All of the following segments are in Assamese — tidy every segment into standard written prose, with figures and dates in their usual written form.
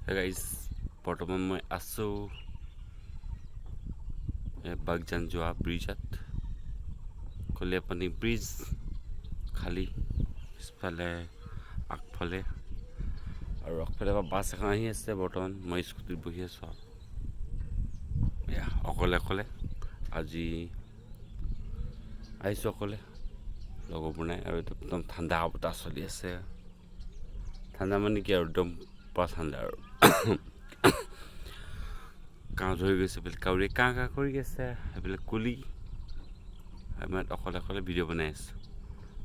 Hey guys, বৰ্তমান মই আছোঁ বাগজান যোৱা ব্ৰিজত কলিয়াপানী ব্ৰিজ খালী পিছফালে আগফালে আৰু আগফালে বাছ এখন আহি আছে বৰ্তমান মই স্কুটিত বহি আছোঁ অকলে আজি আহিছোঁ অকলে লগৰবোৰ নাই আৰু একদম ঠাণ্ডা বতাহ চলি আছে ঠাণ্ডা মানে কি আৰু একদম পুৰা ঠাণ্ডা আৰু কাঁহ ধৰি গৈছে বোলে কাউৰীয়ে কাঁ কৰি আছে সেইবিলাক কুলি মই অকলে ভিডিঅ' বনাই আছোঁ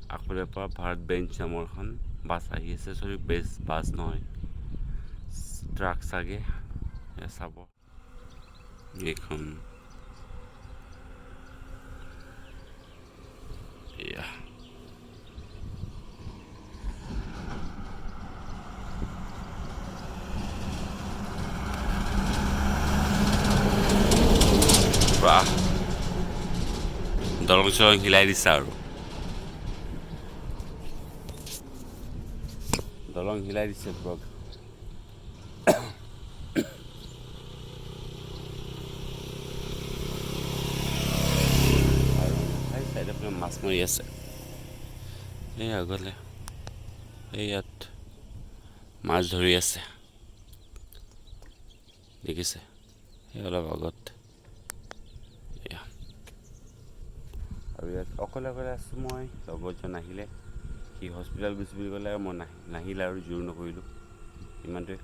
আগফালৰ পৰা ভাৰত বেঞ্চ নামৰ এখন বাছ আহি আছে চৰি বাছ নহয় ট্ৰাক চাগে চাব এইখন এয়া দলং চলং হিলাই দিছে আৰু দলং হিলাই দিছে চাইডে মাছ মাৰি আছে এই আগলে এই ইয়াত মাছ ধৰি আছে দেখিছে সেই অলপ আগত আৰু ইয়াত অকলে আছোঁ মই লগৰজন আহিলে সি হস্পিটেল গৈছোঁ বুলি ক'লে মই নাহিলে আৰু জোৰ নকৰিলোঁ ইমানটোৱে